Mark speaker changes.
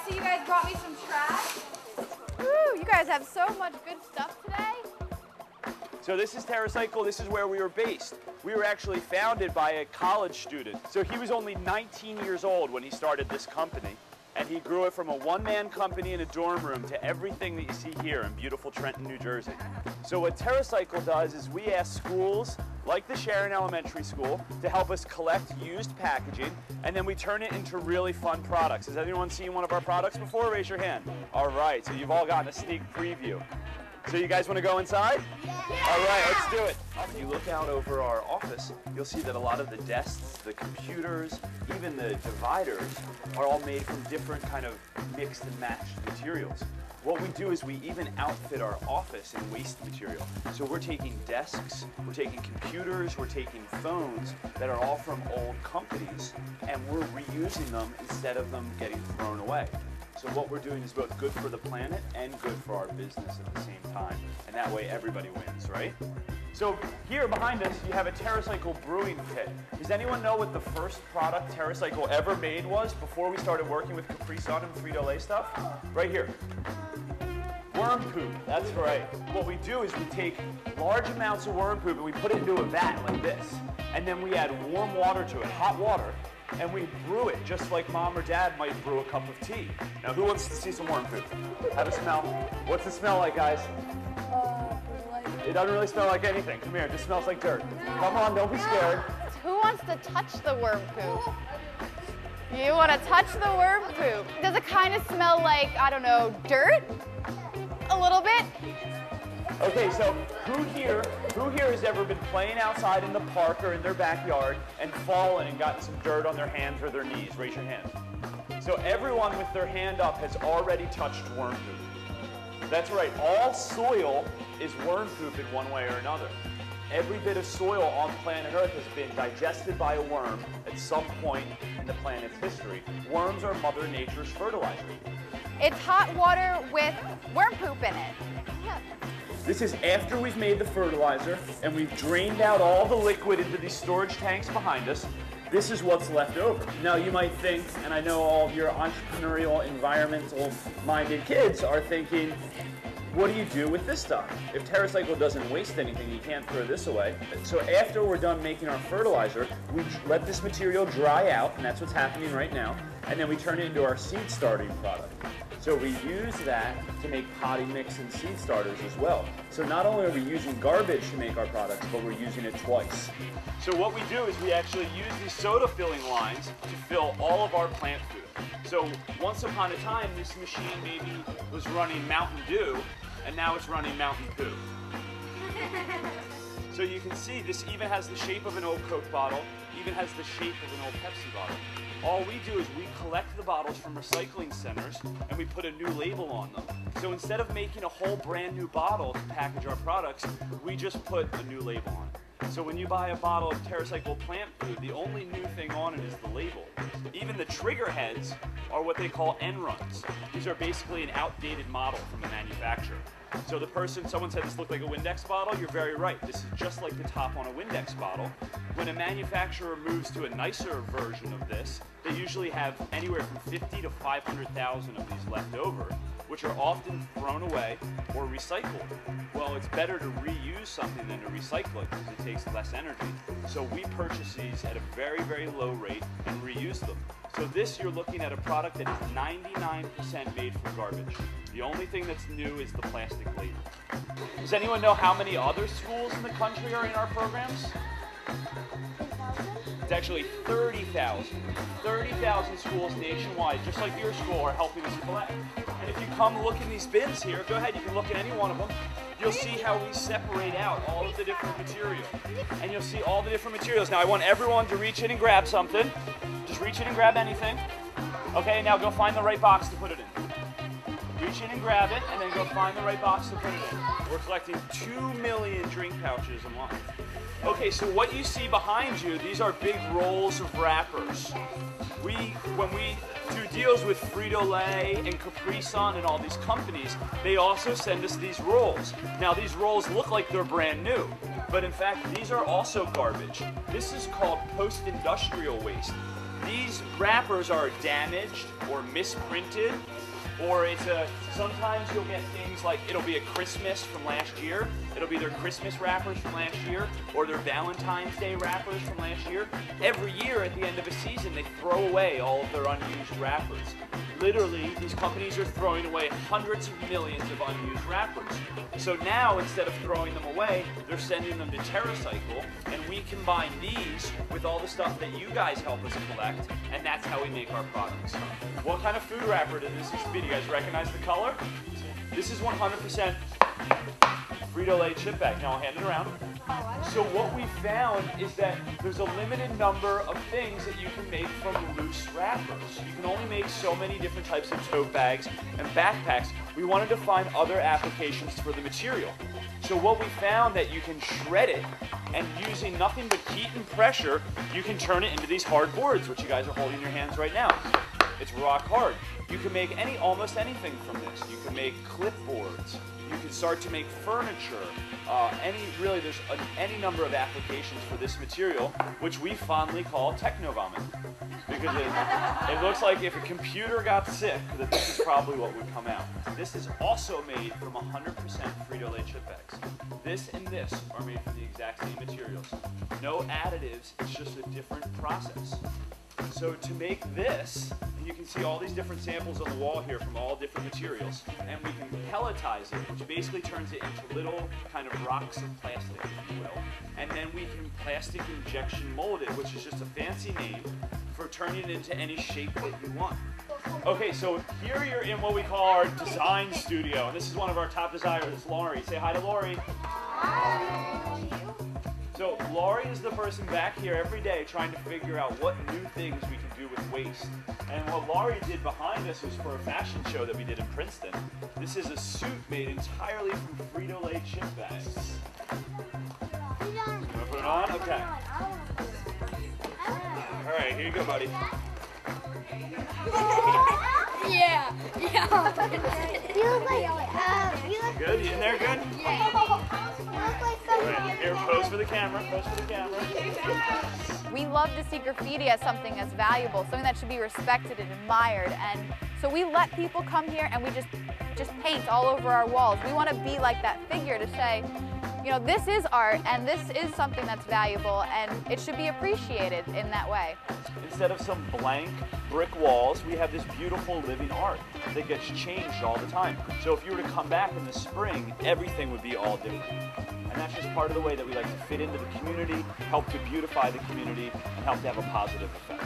Speaker 1: see you guys brought me some trash. Woo, you guys have so much good stuff today.
Speaker 2: So this is Terracycle. This is where we were based. We were actually founded by a college student. So he was only 19 years old when he started this company. And he grew it from a one-man company in a dorm room to everything that you see here in beautiful Trenton, New Jersey. So what Terracycle does is we ask schools, like the Sharon Elementary School, to help us collect used packaging, and then we turn it into really fun products. Has anyone seen one of our products before? Raise your hand. All right, so you've all gotten a sneak preview. So you guys want to go inside? Yeah. All right, let's do it. When you look out over our office, you'll see that a lot of the desks, the computers, even the dividers are all made from different kind of mixed and matched materials. What we do is we even outfit our office in waste material. So we're taking desks, we're taking computers, we're taking phones that are all from old companies, and we're reusing them instead of them getting thrown away. So what we're doing is both good for the planet and good for our business at the same time. And that way everybody wins, right? So here behind us, you have a Terracycle Brewing Pit. Does anyone know what the first product Terracycle ever made was before we started working with Capri Sun and Frito-Lay stuff? Right here. Worm poop, that's right. What we do is we take large amounts of worm poop and we put it into a vat like this. And then we add warm water to it, hot water, and we brew it just like mom or dad might brew a cup of tea. Now who wants to see some worm poop? Have a smell. What's it smell like, guys? It doesn't really smell like anything. Come here, it just smells like dirt. Come on, don't be scared.
Speaker 1: Who wants to touch the worm poop? You want to touch the worm poop. Does it kind of smell like, I don't know, dirt? A little bit?
Speaker 2: Okay, so who here has ever been playing outside in the park or in their backyard and fallen and gotten some dirt on their hands or their knees? Raise your hand. So everyone with their hand up has already touched worm poop. That's right, all soil is worm poop in one way or another. Every bit of soil on planet Earth has been digested by a worm at some point in the planet's history. Worms are Mother Nature's fertilizer.
Speaker 1: It's hot water with worm poop in it. Yeah.
Speaker 2: This is after we've made the fertilizer and we've drained out all the liquid into these storage tanks behind us. This is what's left over. Now you might think, and I know all of your entrepreneurial, environmental-minded kids are thinking, what do you do with this stuff? If Terracycle doesn't waste anything, you can't throw this away. So after we're done making our fertilizer, we let this material dry out, and that's what's happening right now, and then we turn it into our seed starting product. So we use that to make potty mix and seed starters as well. So not only are we using garbage to make our products, but we're using it twice. So what we do is we actually use these soda filling lines to fill all of our plant food. So once upon a time, this machine maybe was running Mountain Dew, and now it's running Mountain Poo. So you can see this even has the shape of an old Coke bottle, even has the shape of an old Pepsi bottle. All we do is we collect the bottles from recycling centers and we put a new label on them. So instead of making a whole brand new bottle to package our products, we just put a new label on it. So when you buy a bottle of Terracycle plant food, the only new thing on it is the label. Even the trigger heads are what they call end runs. These are basically an outdated model from the manufacturer. So someone said this looked like a Windex bottle, you're very right. This is just like the top on a Windex bottle. When a manufacturer moves to a nicer version of this, they usually have anywhere from 50 to 500,000 of these left over, which are often thrown away or recycled. Well, it's better to reuse something than to recycle it because it takes less energy. So we purchase these at a very, very low rate and reuse them. So this, you're looking at a product that is 99% made from garbage. The only thing that's new is the plastic label. Does anyone know how many other schools in the country are in our programs? It's actually 30,000. 30,000 schools nationwide, just like your school, are helping us collect. And if you come look in these bins here, go ahead, you can look at any one of them. You'll see how we separate out all of the different material. And you'll see all the different materials. Now I want everyone to reach in and grab something. Just reach in and grab anything. Okay, now go find the right box to put it in. Reach in and grab it, and then go find the right box to put it in. We're collecting 2 million drink pouches a month. Okay, so what you see behind you, these are big rolls of wrappers. When we do deals with Frito-Lay and Capri Sun and all these companies, they also send us these rolls. Now these rolls look like they're brand new, but in fact these are also garbage. This is called post-industrial waste. these wrappers are damaged or misprinted, or sometimes you'll get things like, it'll be a Christmas from last year, it'll be their Christmas wrappers from last year, or their Valentine's Day wrappers from last year. Every year at the end of a season, they throw away all of their unused wrappers. Literally, these companies are throwing away hundreds of millions of unused wrappers. So now, instead of throwing them away, they're sending them to Terracycle, and we combine these with all the stuff that you guys help us collect, and that's how we make our products. What kind of food wrapper does this used to be? Do you guys recognize the color? This is 100% Frito-Lay chip bag. Now I'll hand it around. So what we found is that there's a limited number of things that you can make from loose wrappers. You can only make so many different types of tote bags and backpacks. We wanted to find other applications for the material. So what we found that you can shred it, and using nothing but heat and pressure, you can turn it into these hard boards, which you guys are holding in your hands right now. It's rock hard. You can make almost anything from this. You can make clipboards. You can start to make furniture. There's any number of applications for this material, which we fondly call techno vomit, because it looks like if a computer got sick, that this is probably what would come out. This is also made from 100% Frito-Lay chip bags. This and this are made from the exact same materials. No additives, it's just a different process. So to make this, and you can see all these different samples on the wall here from all different materials, and we can pelletize it, which basically turns it into little kind of rocks of plastic, if you will. And then we can plastic injection mold it, which is just a fancy name for turning it into any shape that you want. Okay, so here you're in what we call our design studio, and this is one of our top designers, Laurie. Say hi to Laurie. Hi. So Laurie is the person back here every day trying to figure out what new things we can do with waste. And what Laurie did behind us was for a fashion show that we did in Princeton. This is a suit made entirely from Frito-Lay chip bags. You want to put it on? Okay. All right, here you go, buddy.
Speaker 1: Yeah.
Speaker 3: You look like, you look
Speaker 2: Good? You in there good?
Speaker 3: Yeah. You look like something.
Speaker 2: Here, pose for the camera, pose for the camera.
Speaker 1: We love to see graffiti as something that's valuable, something that should be respected and admired. And so we let people come here and we just paint all over our walls. We want to be like that figure to say, you know, this is art and this is something that's valuable and it should be appreciated in that way.
Speaker 2: Instead of some blank brick walls, we have this beautiful living art that gets changed all the time. So if you were to come back in the spring, everything would be all different. And that's just part of the way that we like to fit into the community, help to beautify the community, and help to have a positive effect.